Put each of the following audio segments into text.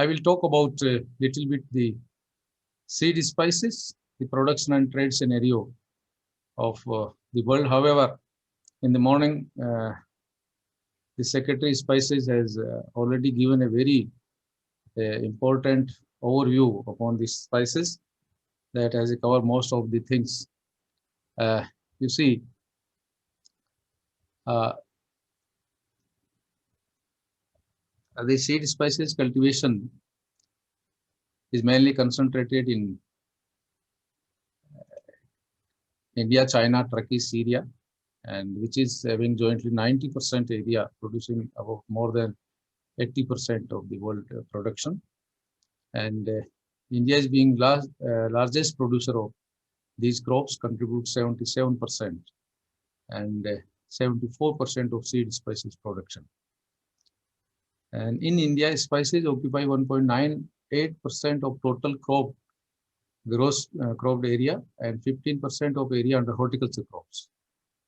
I will talk about a little bit the seed spices, the production and trade scenario of the world. However, in the morning, the Secretary Spices has already given a very important overview upon these spices that has covered most of the things. You see, the seed spices cultivation is mainly concentrated in India, China, Turkey, Syria, and which is having jointly 90% area, producing about more than 80% of the world production. And India is being largest producer of these crops, contribute 77% and 74% of seed spices production. And in India, spices occupy 1.98% of total gross cropped area and 15% of area under horticulture crops.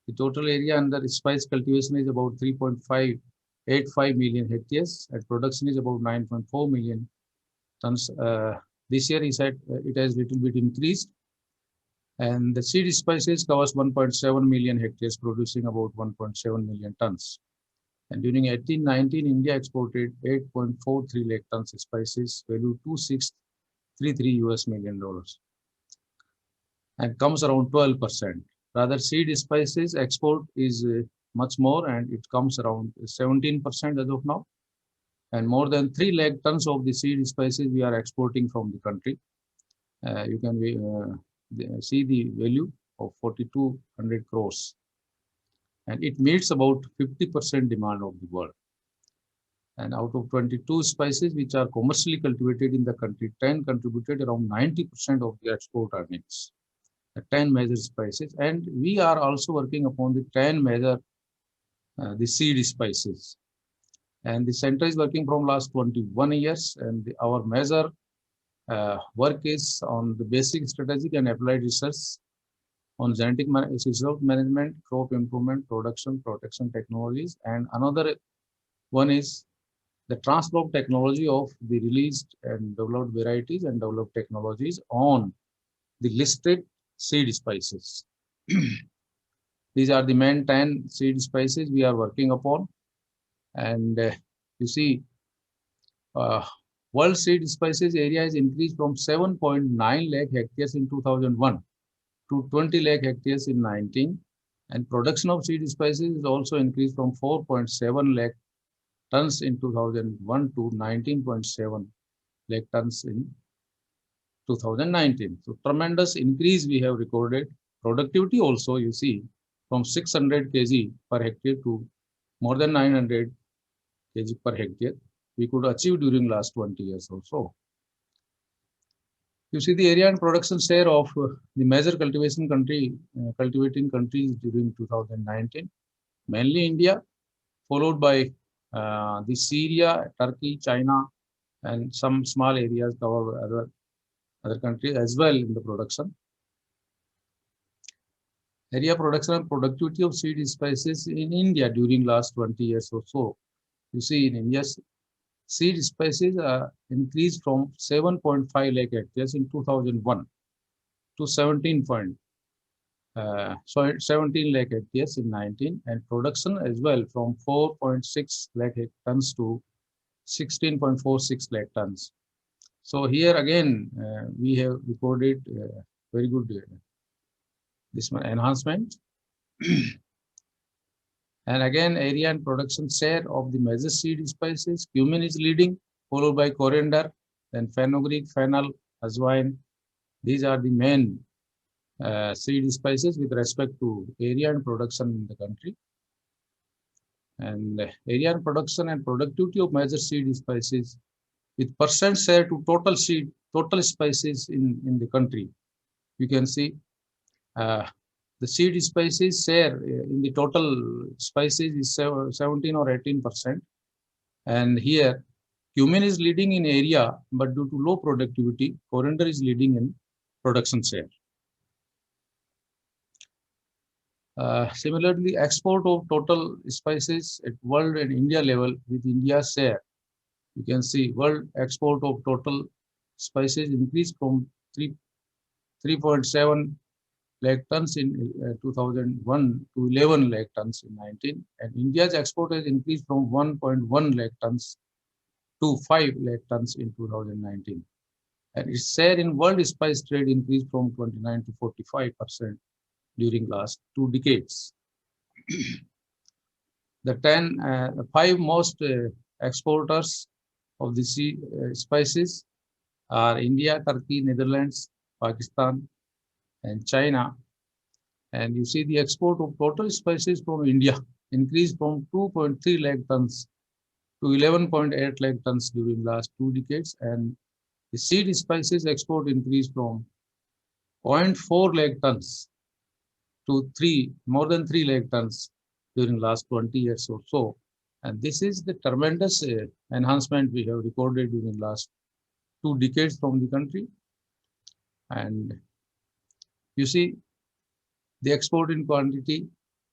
The total area under spice cultivation is about 3.585 million hectares, and production is about 9.4 million tons. This year, it has little bit increased, and the seed spices covers 1.7 million hectares, producing about 1.7 million tons. And during 1819, India exported 8.43 lakh tons of spices, value $2633 million, and comes around 12%. Rather, seed spices export is much more, and it comes around 17% as of now. And more than 3 lakh tons of the seed spices we are exporting from the country. You can see the value of 4,200 crores. And it meets about 50% demand of the world. And out of 22 spices which are commercially cultivated in the country, 10 contributed around 90% of the export earnings. The 10 major spices, and we are also working upon the 10 major the seed spices. And the center is working from last 21 years, and our major work is on the basic strategic and applied research on genetic resource management, crop improvement, production, protection technologies, and another one is the transfer of technology of the released and developed varieties and developed technologies on the listed seed spices. These are the main 10 seed spices we are working upon. And you see, world seed spices area is increased from 7.9 lakh hectares in 2001 to 20 lakh hectares in 19. And production of seed spices is also increased from 4.7 lakh tons in 2001 to 19.7 lakh tons in 2019. So tremendous increase we have recorded. Productivity also, you see, from 600 kg per hectare to more than 900 kg per hectare, we could achieve during last 20 years or so. You see the area and production share of the major cultivating countries during 2019, mainly India, followed by the Syria, Turkey, China, and some small areas cover other countries as well in the production. Area production and productivity of seed spices in India during last 20 years or so. You see in India's seed spices increased from 7.5 lakh hectares in 2001 to 17 lakh hectares in 19, and production as well from 4.6 lakh tons to 16.46 lakh tons. So here again, we have recorded very good this one enhancement. And again, area and production share of the major seed spices, cumin is leading, followed by coriander, then fenugreek, fennel, azwine. These are the main seed spices with respect to area and production in the country. And area and production and productivity of major seed spices with percent share to total spices in the country. You can see the seed spices share in the total spices is 17 or 18%. And here, cumin is leading in area, but due to low productivity, coriander is leading in production share. Similarly, export of total spices at world and India level with India's share You can see world export of total spices increased from 3.7 lakh tons in 2001 to 11 lakh tons in 19, and India's export has increased from 1.1 lakh tons to 5 lakh tons in 2019. And its share in world spice trade increased from 29 to 45% during last 2 decades. The five most exporters of the spices are India, Turkey, Netherlands, Pakistan, and China. And you see the export of total spices from India increased from 2.3 lakh tons to 11.8 lakh tons during last 2 decades. And the seed spices export increased from zero point 0.4 lakh tons to more than 3 lakh tons during last 20 years or so. And this is the tremendous enhancement we have recorded during last 2 decades from the country. And you see the export in quantity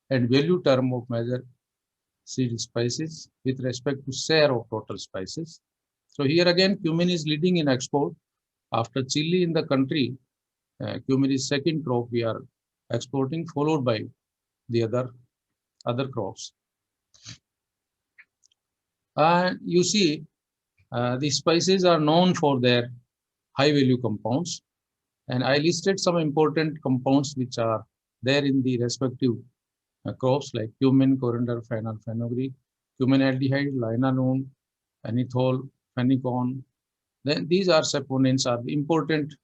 and value term of major seed spices with respect to share of total spices. So here again, cumin is leading in export. After chili in the country, cumin is second crop we are exporting, followed by the other crops. You see, the spices are known for their high value compounds, and I listed some important compounds which are there in the respective crops like cumin, coriander, fennel, fenugreek, cuminaldehyde, linalool, anethol, phenicone. Then these are saponins are the important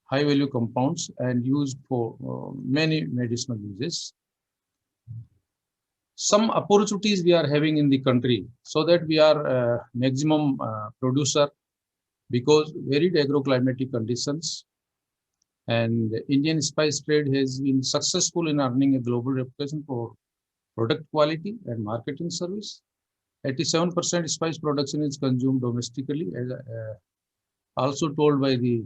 high value compounds and used for many medicinal uses. Some opportunities we are having in the country so that we are maximum producer because varied agroclimatic conditions, and Indian spice trade has been successful in earning a global reputation for product quality and marketing service. 87% spice production is consumed domestically, as also told by the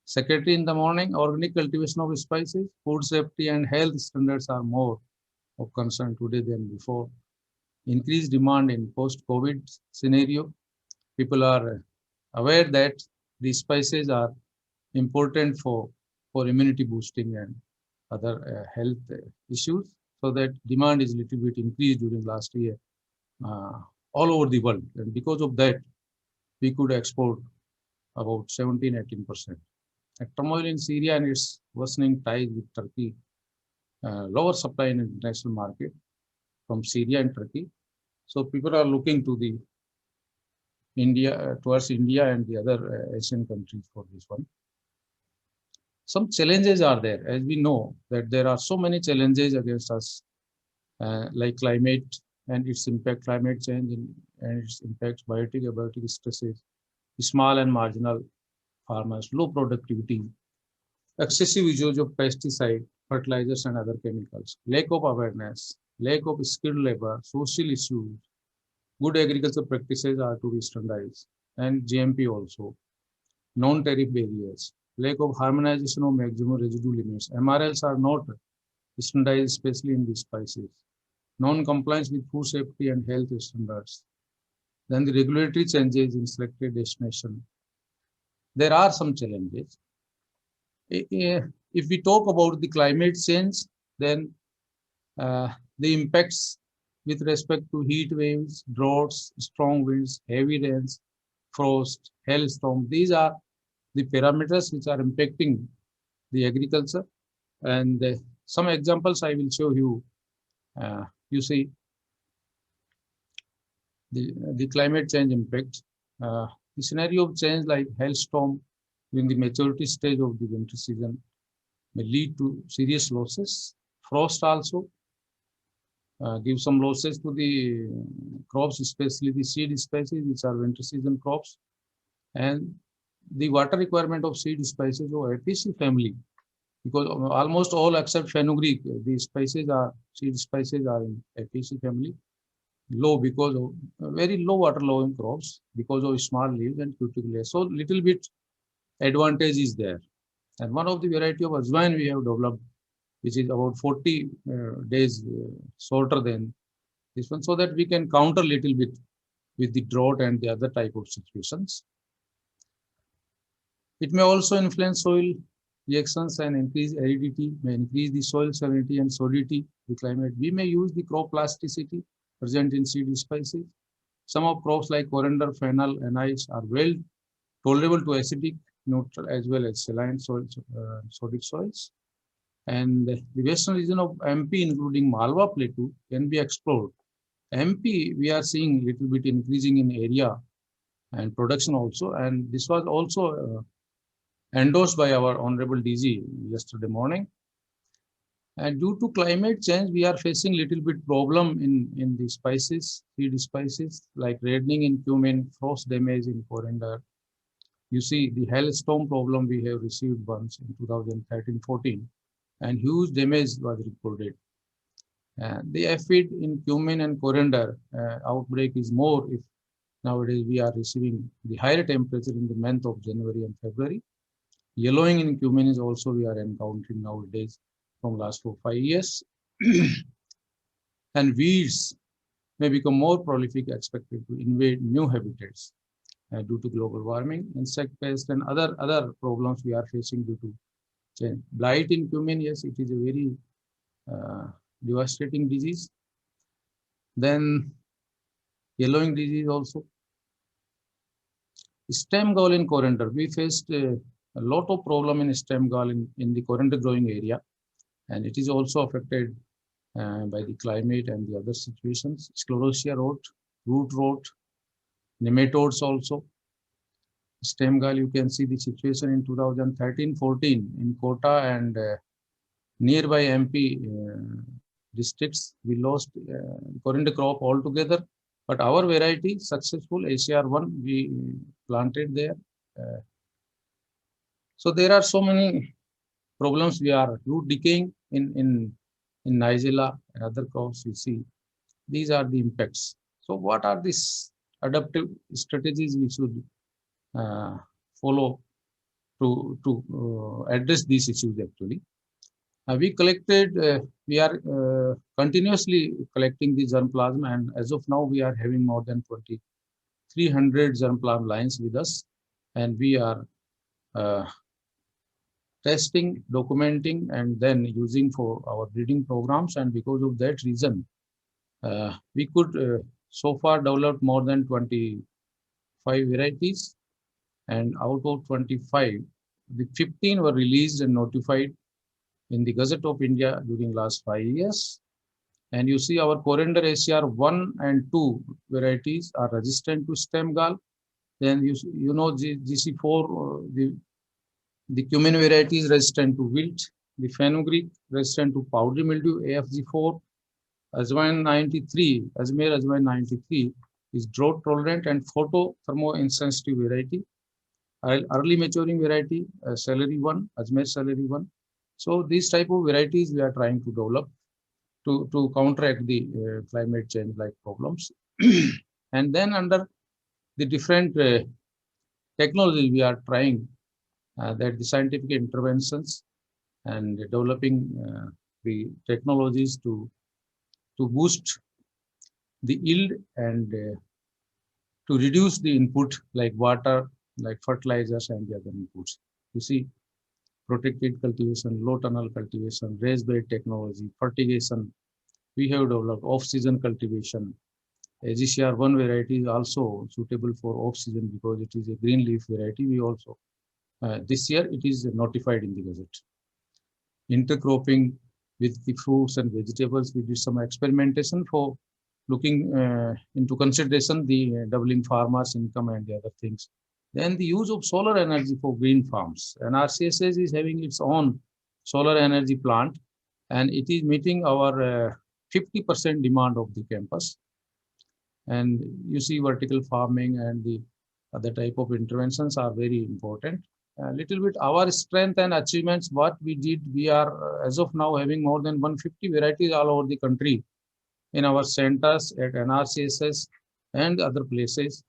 secretary in the morning. Organic cultivation of spices, food safety and health standards are more of concern today than before. Increased demand in post-COVID scenario. People are aware that these spices are important for immunity boosting and other health issues. So that demand is a little bit increased during last year all over the world. And because of that, we could export about 17-18%. Turmoil in Syria and its worsening ties with Turkey, lower supply in international market from Syria and Turkey. So people are looking to the towards India and the other Asian countries for this one. Some challenges are there, as we know that there are so many challenges against us, like climate and its impact, climate change and its impacts, abiotic stresses, small and marginal farmers, low productivity, excessive usage of pesticide, fertilizers and other chemicals, lack of awareness, lack of skilled labor, social issues, good agricultural practices are to be standardized, and GMP also, non-tariff barriers, lack of harmonization of maximum residue limits. MRLs are not standardized, especially in these spices. Non-compliance with food safety and health standards. Then the regulatory changes in selected destination. There are some challenges. If we talk about the climate change, then the impacts with respect to heat waves, droughts, strong winds, heavy rains, frost, hailstorm, these are the parameters which are impacting the agriculture. And some examples I will show you. You see the climate change impact. The scenario of change like hailstorm during the maturity stage of the winter season may lead to serious losses. Frost also give some losses to the crops, especially the seed species, which are winter season crops. And the water requirement of seed species of APC family, because almost all except fenugreek, the seed species are in APC family, low because of very low water loving crops because of small leaves and cuticle. So little bit advantage is there. And one of the variety of ajwain we have developed, which is about 40 days shorter than this one, so that we can counter little bit with the drought and the other type of situations. It may also influence soil reactions and increase aridity, may increase the soil salinity and solidity, the climate. We may use the crop plasticity present in seed species. Some of crops like coriander, fennel, and ice are well tolerable to acidic, neutral, as well as saline soils, sodic soils. And the western region of MP, including Malwa Plateau, can be explored. MP, we are seeing little bit increasing in area and production also, and this was also endorsed by our Honorable DG yesterday morning. And due to climate change, we are facing little bit problem in the spices, seed spices, like reddening in cumin, frost damage in coriander. You see the hailstorm problem we have received once in 2013-14, and huge damage was reported. The aphid in cumin and coriander outbreak is more if nowadays we are receiving the higher temperature in the month of January and February. Yellowing in cumin is also we are encountering nowadays from last 4-5 years. And weeds may become more prolific, expected to invade new habitats due to global warming, insect pests, and other problems we are facing due to change. Blight in cumin, yes, it is a very devastating disease. Then yellowing disease also. Stem gall in coriander. We faced a lot of problem in stem gall in the coriander growing area, and it is also affected by the climate and the other situations. Sclerotia rot, root rot, nematodes also. Stem gall, you can see the situation in 2013-14 in Kota and nearby MP districts. We lost coriander crop altogether, but our variety, successful ACR1, we planted there. So there are so many problems. We are root decaying in Nigella and other crops we see. These are the impacts. So what are these adaptive strategies we should follow to address these issues actually? We are continuously collecting the germplasm, and as of now we are having more than 2,300 germplasm lines with us, and we are testing, documenting, and then using for our breeding programs. And because of that reason, we could so far develop more than 25 varieties, and out of 25, the 15 were released and notified in the Gazette of India during last 5 years. And you see our coriander ACR 1 and 2 varieties are resistant to stem gall. Then you know GC4, the cumin variety is resistant to wilt. The fenugreek resistant to powdery mildew. AFG4, Ajwain 93, Ajmer Ajwain 93 is drought tolerant and photothermo insensitive variety. Early maturing variety, celery 1, Ajmer celery 1. So these type of varieties we are trying to develop to counteract the climate change like problems. And then under the different technologies we are trying that the scientific interventions and developing the technologies to boost the yield and to reduce the input like water, like fertilizers and the other inputs. You see, protected cultivation, low tunnel cultivation, raised bed technology, fertigation. We have developed off-season cultivation. AGCR1 variety is also suitable for off-season because it is a green leaf variety. We also, this year it is notified in the Gazette. Intercropping with the fruits and vegetables, we did some experimentation for looking into consideration the doubling farmers' income and the other things. Then the use of solar energy for green farms. And RCSS is having its own solar energy plant, and it is meeting our 50% demand of the campus. And you see vertical farming and the other type of interventions are very important. A little bit our strength and achievements, what we did, we are as of now having more than 150 varieties all over the country in our centers at NRCSS and other places.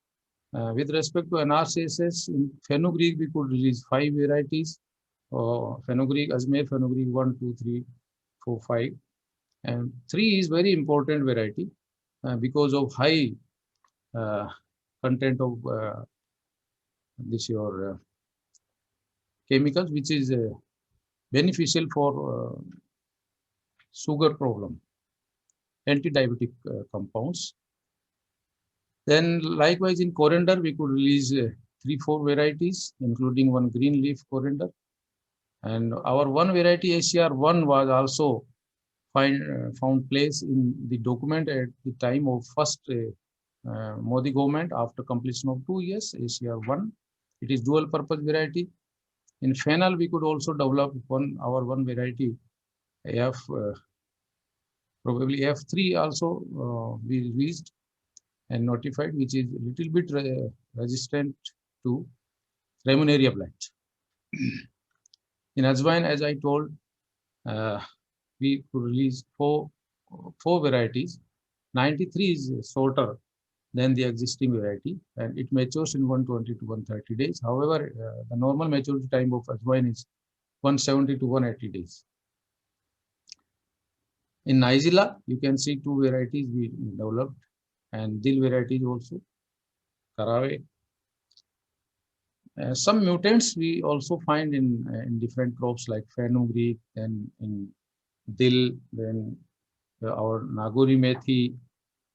With respect to NRCSS, in fenugreek, we could release 5 varieties. Fenugreek, Ajmer fenugreek 1, 2, 3, 4, 5. And 3 is very important variety because of high content of this your chemicals, which is beneficial for sugar problem, anti-diabetic compounds. Then likewise in coriander, we could release 3-4 varieties, including one green leaf coriander. And our one variety ACR1 was also found place in the document at the time of first Modi government after completion of 2 years, ACR1. It is dual purpose variety. In fennel, we could also develop our one variety, probably F3 also we released and notified, which is a little bit resistant to Ramonaria blight. In Ajwain, as I told, we could release four varieties. 93 is shorter than the existing variety, and it matures in 120 to 130 days. However, the normal maturity time of Ajwain is 170 to 180 days. In Nizila, you can see two varieties we developed, and Dil varieties also, Karave. Some mutants we also find in different crops like fenugreek, then in Dil, then our Nagori methi,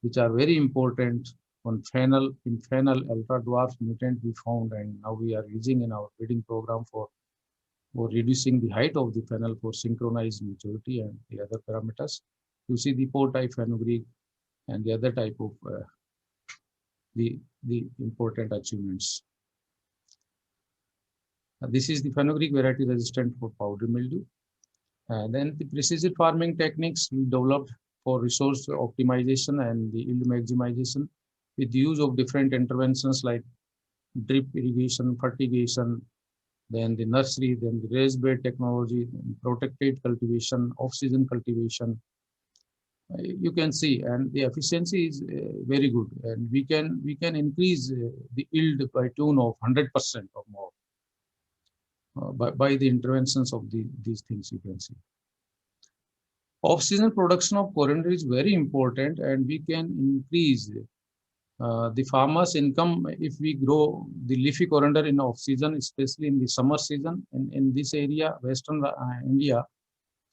which are very important. On fennel, in fennel, ultra dwarf mutant we found, and now we are using in our breeding program for reducing the height of the fennel for synchronized maturity and the other parameters. You see the 4-type fenugreek and the other type of the important achievements. This is the fenugreek variety resistant for powdery mildew. Then the precision farming techniques we developed for resource optimization and the yield maximization with the use of different interventions like drip irrigation, fertigation, then the nursery, then the raised bed technology, protected cultivation, off-season cultivation. You can see, and the efficiency is very good, and we can increase the yield by tune of 100% or more by the interventions of these things. You can see. Off-season production of coriander is very important, and we can increase the farmer's income if we grow the leafy coriander in off-season, especially in the summer season. In this area, Western India,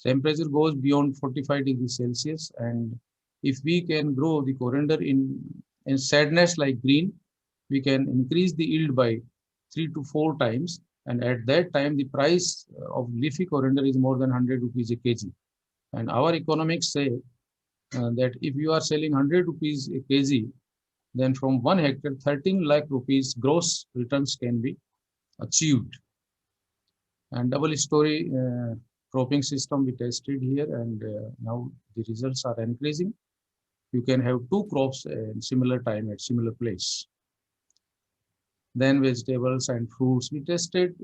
temperature goes beyond 45 degrees Celsius, and if we can grow the coriander in sadness like green, we can increase the yield by 3 to 4 times, and at that time the price of leafy coriander is more than 100 rupees a kg. And our economics say that if you are selling 100 rupees a kg, then from 1 hectare, 13 lakh rupees gross returns can be achieved. And double story cropping system we tested here, and now the results are increasing. You can have 2 crops in similar time at similar place. Then vegetables and fruits, we tested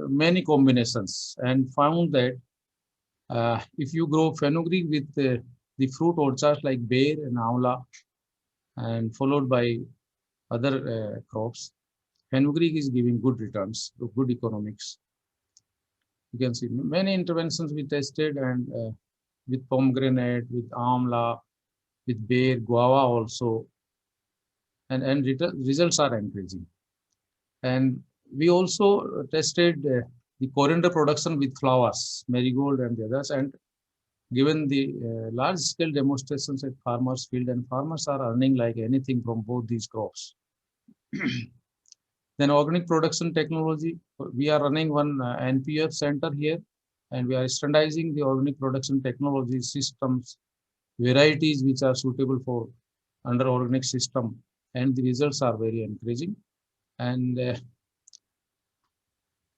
many combinations and found that if you grow fenugreek with the fruit orchards like bear and amla, and followed by other crops, fenugreek is giving good returns, good economics. You can see many interventions we tested, and with pomegranate, with amla, with bear, guava also, and results are encouraging. And we also tested the coriander production with flowers, marigold and the others, and given the large-scale demonstrations at farmers' field, and farmers are earning like anything from both these crops. Then organic production technology, we are running one NPF center here, and we are standardizing the organic production technology systems, varieties which are suitable for under organic system, and the results are very encouraging. And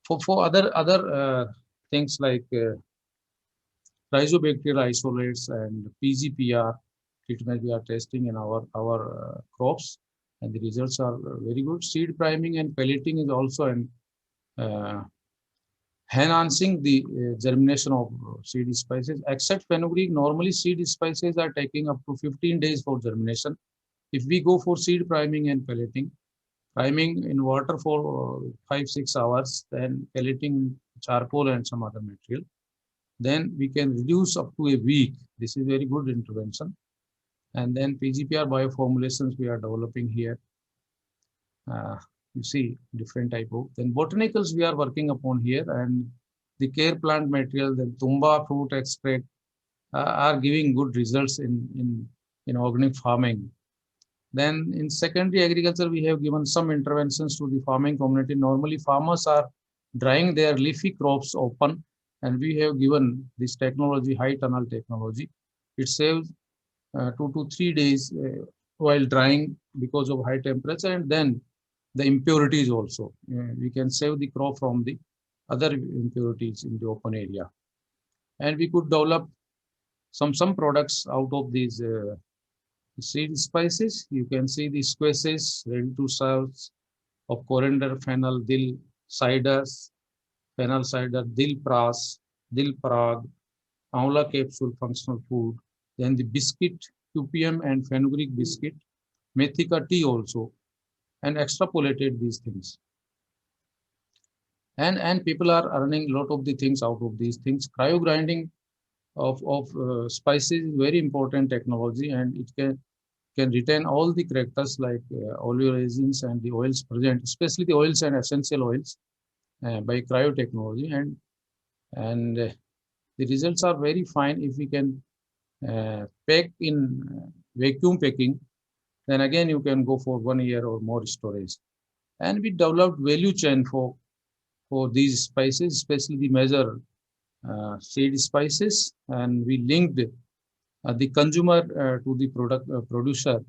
for other things like rhizobacterial isolates and PGPR treatment we are testing in our crops, and the results are very good. Seed priming and pelleting is also enhancing the germination of seed spices. Except fenugreek, normally seed spices are taking up to 15 days for germination. If we go for seed priming and pelleting, priming in water for 5-6 hours, then pelleting charcoal and some other material, then we can reduce up to a week. This is very good intervention. And then PGPR bioformulations we are developing here. You see different type of. Then botanicals we are working upon here, and the care plant material, the tumba fruit extract are giving good results in organic farming. Then in secondary agriculture, we have given some interventions to the farming community. Normally, farmers are drying their leafy crops open, and we have given this technology, high tunnel technology. It saves 2 to 3 days while drying because of high temperature, and then the impurities also. We can save the crop from the other impurities in the open area. And we could develop some products out of these seed spices. You can see the squaces ready to serve of coriander, fennel, dill, ciders, fennel cider, dill pras, dill parag, amla capsule functional food, then the biscuit, QPM and fenugreek biscuit, methica tea also, and extrapolated these things. And people are earning a lot of the things out of these things. Cryo grinding of spices is very important technology, and it can retain all the characters like oleoresins and the oils present, especially the oils and essential oils by cryo technology, and the results are very fine if we can pack in vacuum packing. Then again you can go for 1 year or more storage. And we developed value chain for these spices, especially the major seed spices, and we linked the consumer to the product producer,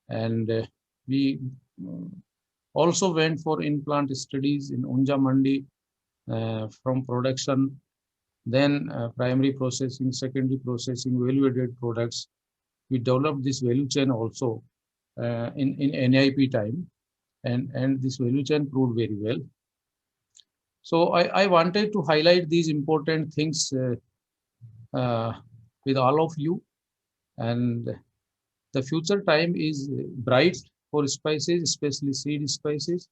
and we also went for in-plant studies in Unja Mandi from production, then primary processing, secondary processing, value-added products. We developed this value chain also in NIP time, and this value chain proved very well. So I wanted to highlight these important things with all of you, and the future time is bright for spices, especially seed spices.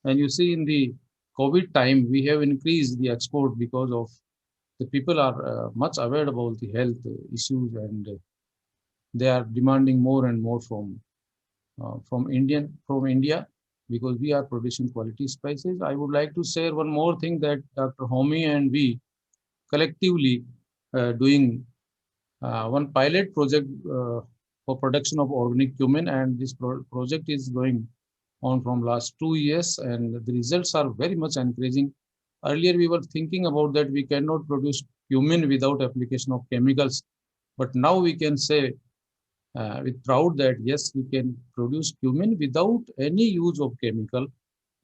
And you see in the COVID time, we have increased the export because of the people are much aware about the health issues, and they are demanding more and more from India, because we are producing quality spices. I would like to share one more thing, that Dr. Homi and we collectively doing one pilot project for production of organic cumin, and this project is going on from last 2 years, and the results are very much encouraging. Earlier we were thinking about that we cannot produce cumin without application of chemicals, but now we can say with proud that yes, we can produce cumin without any use of chemical,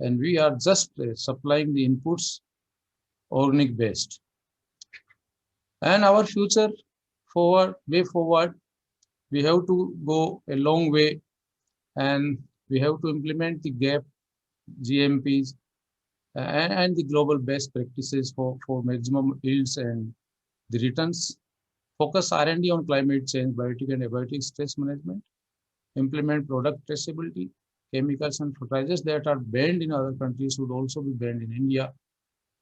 and we are just supplying the inputs organic based. And our future way forward, we have to go a long way, and we have to implement the GAP, GMPs, and the global best practices for maximum yields and the returns. Focus R&D on climate change, biotic and abiotic stress management. Implement product traceability. Chemicals and fertilizers that are banned in other countries should also be banned in India.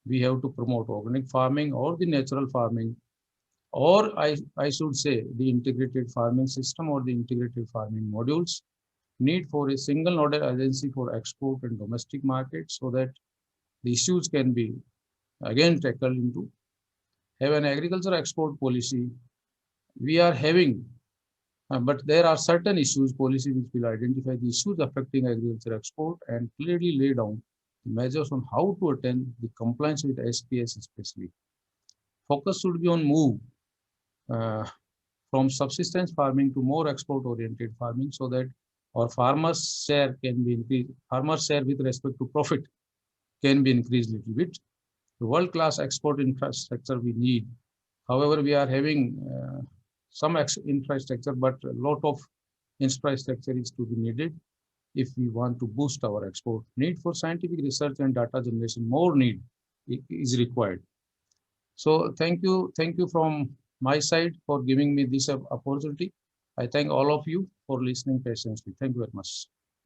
We have to promote organic farming or the natural farming, or I should say the integrated farming system or the integrated farming modules. Need for a single nodal agency for export and domestic markets, so that the issues can be again tackled into. Have an agriculture export policy. We are having, but there are certain issues policy which will identify the issues affecting agriculture export and clearly lay down the measures on how to attain the compliance with SPS especially. Focus should be on move from subsistence farming to more export-oriented farming, so that our farmers' share can be increased. Farmers' share with respect to profit can be increased a little bit. The world-class export infrastructure we need. However, we are having some infrastructure, but a lot of infrastructure is to be needed if we want to boost our export. Need for scientific research and data generation, more need is required. So thank you from my side for giving me this opportunity. I thank all of you for listening patiently. Thank you very much.